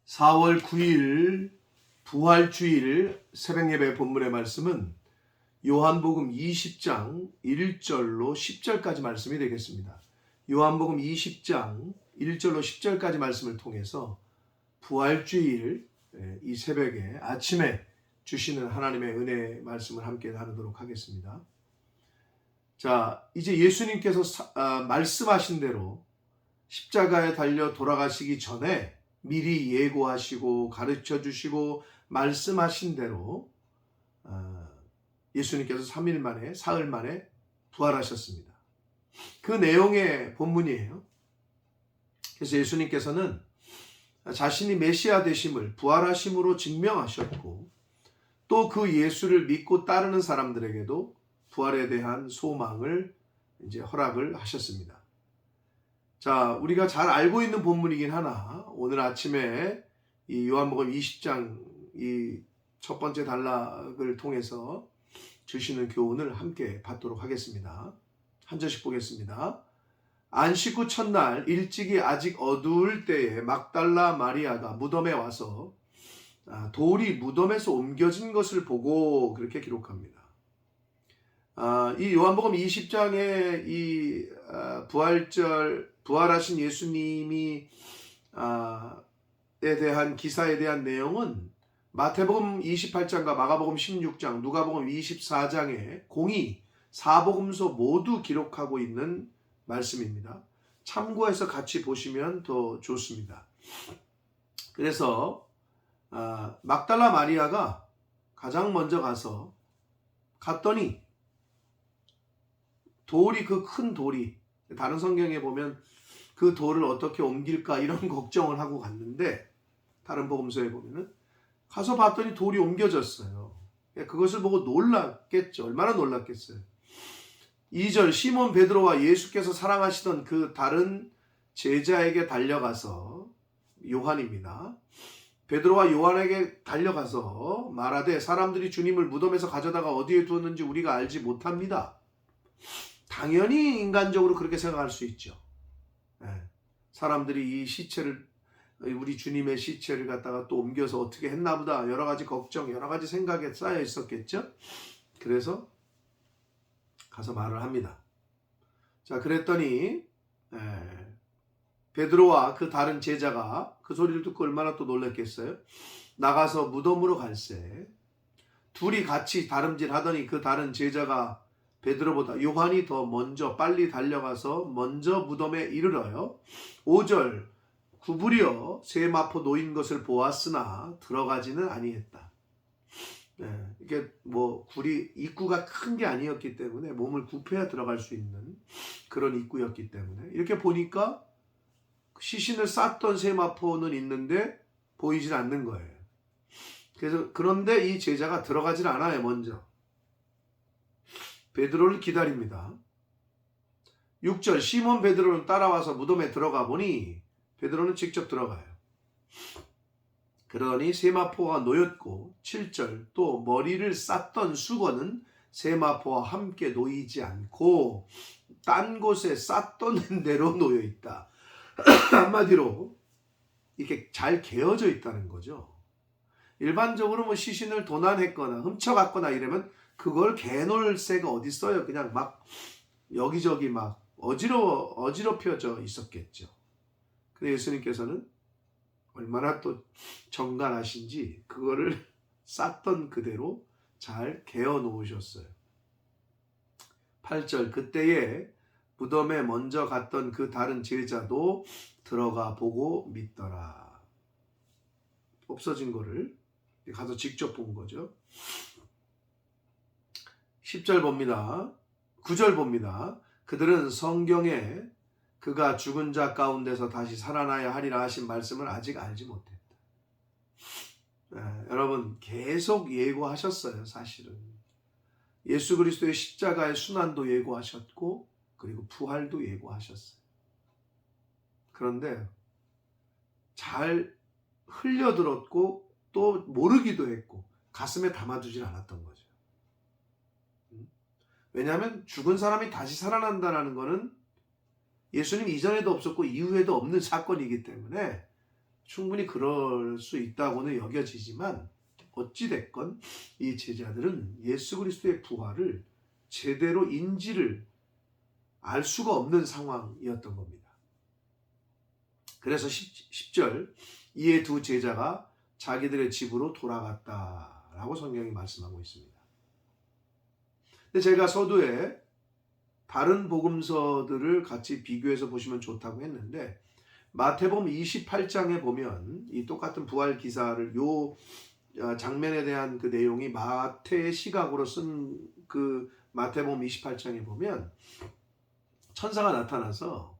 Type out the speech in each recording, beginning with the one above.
4월 9일 부활주일 새벽예배 본문의 말씀은 요한복음 20장 1절로 10절까지 말씀이 되겠습니다. 요한복음 20장 1절로 10절까지 말씀을 통해서 부활주일 이 새벽에 아침에 주시는 하나님의 은혜 말씀을 함께 나누도록 하겠습니다. 자, 이제 예수님께서 말씀하신 대로 십자가에 달려 돌아가시기 전에 미리 예고하시고 가르쳐 주시고 말씀하신 대로 예수님께서 3일 만에 사흘 만에 부활하셨습니다. 그 내용의 본문이에요. 그래서 예수님께서는 자신이 메시아 되심을 부활하심으로 증명하셨고 또 그 예수를 믿고 따르는 사람들에게도 부활에 대한 소망을 이제 허락을 하셨습니다. 자, 우리가 잘 알고 있는 본문이긴 하나 오늘 아침에 이 요한복음 20장 이 첫 번째 단락을 통해서 주시는 교훈을 함께 받도록 하겠습니다. 한 절씩 보겠습니다. 안식 후 첫날 일찍이 아직 어두울 때에 막달라 마리아가 무덤에 와서 돌이 무덤에서 옮겨진 것을 보고 그렇게 기록합니다. 이 요한복음 20장의 이 부활하신 예수님이 에 대한 기사에 대한 내용은 마태복음 28장과 마가복음 16장, 누가복음 24장에 공이 사복음서 모두 기록하고 있는 말씀입니다. 참고해서 같이 보시면 더 좋습니다. 그래서 막달라 마리아가 가장 먼저 갔더니 돌이 그 큰 돌이 다른 성경에 보면 그 돌을 어떻게 옮길까 이런 걱정을 하고 갔는데 다른 복음서에 보면은 가서 봤더니 돌이 옮겨졌어요. 그것을 보고 놀랐겠죠. 얼마나 놀랐겠어요. 2절 시몬 베드로와 예수께서 사랑하시던 그 다른 제자에게 달려가서 요한입니다. 베드로와 요한에게 달려가서 말하되 사람들이 주님을 무덤에서 가져다가 어디에 두었는지 우리가 알지 못합니다. 당연히 인간적으로 그렇게 생각할 수 있죠. 사람들이 이 시체를 우리 주님의 시체를 갖다가 또 옮겨서 어떻게 했나 보다 여러 가지 걱정 여러 가지 생각에 쌓여 있었겠죠. 그래서 가서 말을 합니다. 자, 그랬더니 베드로와 그 다른 제자가 그 소리를 듣고 얼마나 또 놀랐겠어요. 나가서 무덤으로 갈새 둘이 같이 다름질하더니 그 다른 제자가 베드로보다 요한이 더 먼저 빨리 달려가서 먼저 무덤에 이르러요. 5절 구부려 세 마포 놓인 것을 보았으나 들어가지는 아니했다. 이게 입구가 큰 게 아니었기 때문에 몸을 굽혀야 들어갈 수 있는 그런 입구였기 때문에 이렇게 보니까 시신을 쌌던 세 마포는 있는데 보이질 않는 거예요. 그래서 그런데 이 제자가 들어가질 않아요. 먼저 베드로를 기다립니다. 6절 시몬 베드로는 따라와서 무덤에 들어가 보니 베드로는 직접 들어가요. 그러더니 세마포가 놓였고 7절 또 머리를 쌌던 수건은 세마포와 함께 놓이지 않고 딴 곳에 쌌던 대로 놓여있다. 한마디로 이렇게 잘 개어져 있다는 거죠. 일반적으로 시신을 도난했거나 훔쳐갔거나 이러면 그걸 개놓을 새가 어디 있어요. 그냥 막 여기저기 막 어지럽혀져 있었겠죠. 근데 예수님께서는 얼마나 또 정갈하신지 그거를 쌌던 그대로 잘 개어 놓으셨어요. 8절 그때에 무덤에 먼저 갔던 그 다른 제자도 들어가 보고 믿더라. 없어진 거를 가서 직접 본 거죠. 10절 봅니다. 9절 봅니다. 그들은 성경에 그가 죽은 자 가운데서 다시 살아나야 하리라 하신 말씀을 아직 알지 못했다. 여러분 계속 예고하셨어요. 사실은 예수 그리스도의 십자가의 순환도 예고하셨고 그리고 부활도 예고하셨어요. 그런데 잘 흘려들었고 또 모르기도 했고 가슴에 담아두질 않았던 거죠. 왜냐하면 죽은 사람이 다시 살아난다는 것은 예수님 이전에도 없었고 이후에도 없는 사건이기 때문에 충분히 그럴 수 있다고는 여겨지지만 어찌됐건 이 제자들은 예수 그리스도의 부활을 제대로 인지를 알 수가 없는 상황이었던 겁니다. 그래서 10절 이에 두 제자가 자기들의 집으로 돌아갔다라고 성경이 말씀하고 있습니다. 근데 제가 서두에 다른 복음서들을 같이 비교해서 보시면 좋다고 했는데 마태복음 28장에 보면 이 똑같은 부활 기사를 요 장면에 대한 그 내용이 마태의 시각으로 쓴 그 마태복음 28장에 보면 천사가 나타나서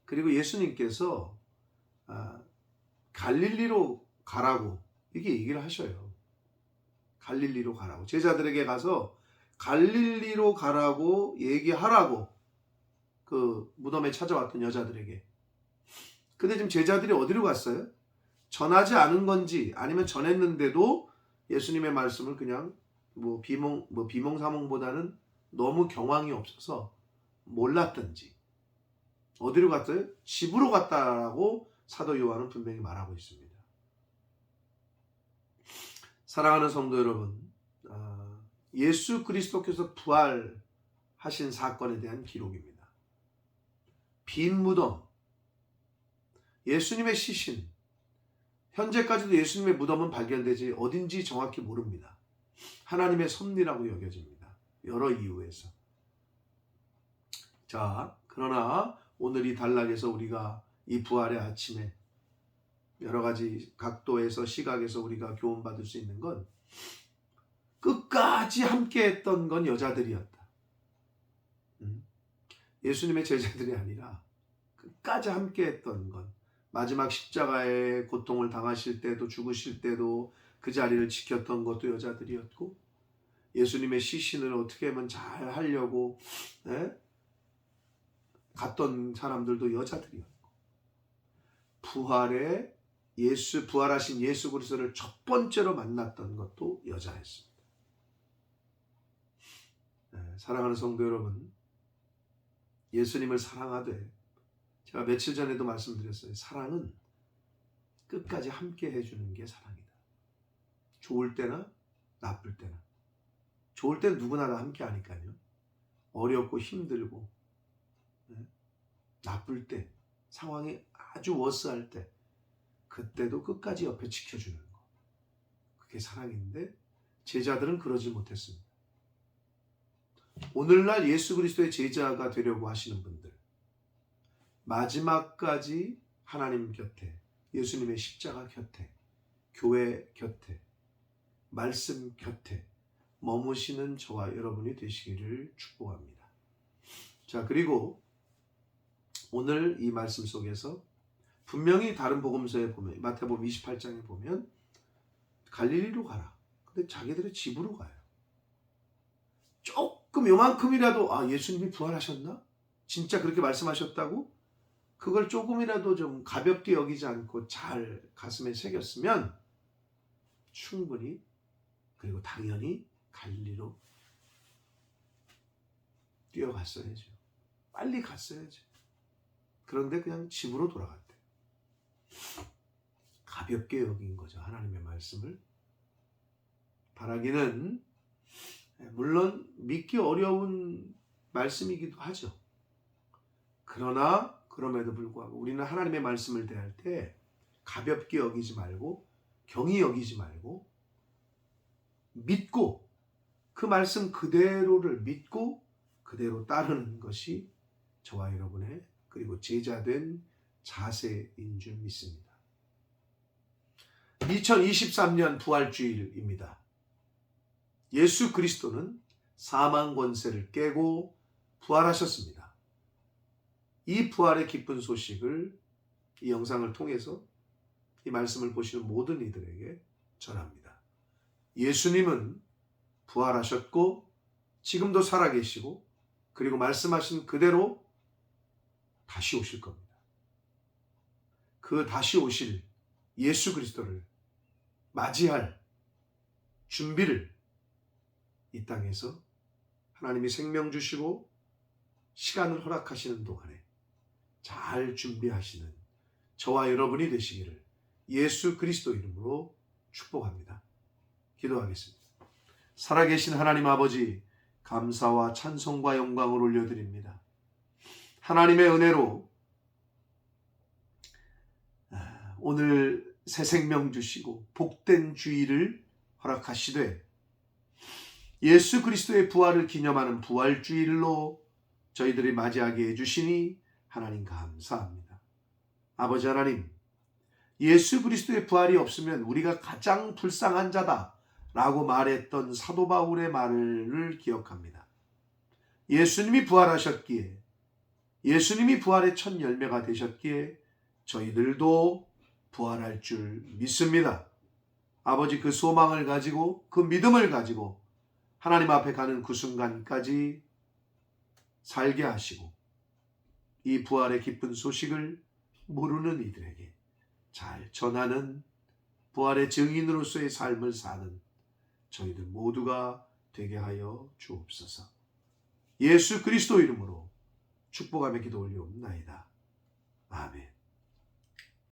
그리고 예수님께서 갈릴리로 가라고 이렇게 얘기를 하셔요. 갈릴리로 가라고. 제자들에게 가서 갈릴리로 가라고 얘기하라고 그 무덤에 찾아왔던 여자들에게. 근데 지금 제자들이 어디로 갔어요? 전하지 않은 건지 아니면 전했는데도 예수님의 말씀을 그냥 비몽사몽보다는 너무 경황이 없어서 몰랐던지 어디로 갔어요? 집으로 갔다라고 사도 요한은 분명히 말하고 있습니다. 사랑하는 성도 여러분, 예수 그리스도께서 부활하신 사건에 대한 기록입니다. 빈 무덤, 예수님의 시신, 현재까지도 예수님의 무덤은 발견되지 어딘지 정확히 모릅니다. 하나님의 섭리라고 여겨집니다. 여러 이유에서. 자, 그러나 오늘 이 단락에서 우리가 이 부활의 아침에 여러 가지 각도에서 시각에서 우리가 교훈받을 수 있는 건 끝까지 함께했던 건 여자들이었다. 예수님의 제자들이 아니라 끝까지 함께했던 건 마지막 십자가의 고통을 당하실 때도 죽으실 때도 그 자리를 지켰던 것도 여자들이었고 예수님의 시신을 어떻게 하면 잘 하려고 갔던 사람들도 여자들이었고 부활하신 예수 그리스도를 첫 번째로 만났던 것도 여자였습니다. 사랑하는 성도 여러분, 예수님을 사랑하되 제가 며칠 전에도 말씀드렸어요. 사랑은 끝까지 함께 해주는 게 사랑이다. 좋을 때나 나쁠 때나. 좋을 때는 누구나 다 함께 하니까요. 어렵고 힘들고 나쁠 때, 상황이 아주 워스할 때 그때도 끝까지 옆에 지켜주는 거. 그게 사랑인데 제자들은 그러지 못했습니다. 오늘날 예수 그리스도의 제자가 되려고 하시는 분들 마지막까지 하나님 곁에, 예수님의 십자가 곁에, 교회 곁에, 말씀 곁에 머무시는 저와 여러분이 되시기를 축복합니다. 자, 그리고 오늘 이 말씀 속에서 분명히 다른 복음서에 보면 마태복음 28장에 보면 갈릴리로 가라. 근데 자기들의 집으로 가요. 조금 요만큼이라도 예수님이 부활하셨나? 진짜 그렇게 말씀하셨다고? 그걸 조금이라도 좀 가볍게 여기지 않고 잘 가슴에 새겼으면 충분히 그리고 당연히 갈릴리로 뛰어갔어야죠. 빨리 갔어야죠. 그런데 그냥 집으로 돌아갔대요. 가볍게 여긴 거죠. 하나님의 말씀을. 바라기는 물론 믿기 어려운 말씀이기도 하죠. 그러나 그럼에도 불구하고 우리는 하나님의 말씀을 대할 때 가볍게 여기지 말고 경히 여기지 말고 믿고 그 말씀 그대로를 믿고 그대로 따르는 것이 저와 여러분의 그리고 제자된 자세인 줄 믿습니다. 2023년 부활주일입니다. 예수 그리스도는 사망 권세를 깨고 부활하셨습니다. 이 부활의 기쁜 소식을 이 영상을 통해서 이 말씀을 보시는 모든 이들에게 전합니다. 예수님은 부활하셨고 지금도 살아계시고 그리고 말씀하신 그대로 다시 오실 겁니다. 그 다시 오실 예수 그리스도를 맞이할 준비를 이 땅에서 하나님이 생명 주시고 시간을 허락하시는 동안에 잘 준비하시는 저와 여러분이 되시기를 예수 그리스도 이름으로 축복합니다. 기도하겠습니다. 살아계신 하나님 아버지, 감사와 찬송과 영광을 올려드립니다. 하나님의 은혜로 오늘 새 생명 주시고 복된 주일을 허락하시되 예수 그리스도의 부활을 기념하는 부활주일로 저희들이 맞이하게 해주시니 하나님 감사합니다. 아버지 하나님, 예수 그리스도의 부활이 없으면 우리가 가장 불쌍한 자다 라고 말했던 사도 바울의 말을 기억합니다. 예수님이 부활하셨기에, 예수님이 부활의 첫 열매가 되셨기에 저희들도 부활할 줄 믿습니다. 아버지, 그 소망을 가지고, 그 믿음을 가지고 하나님 앞에 가는 그 순간까지 살게 하시고 이 부활의 기쁜 소식을 모르는 이들에게 잘 전하는 부활의 증인으로서의 삶을 사는 저희들 모두가 되게 하여 주옵소서. 예수 그리스도 이름으로 축복하며 기도 올리옵나이다. 아멘.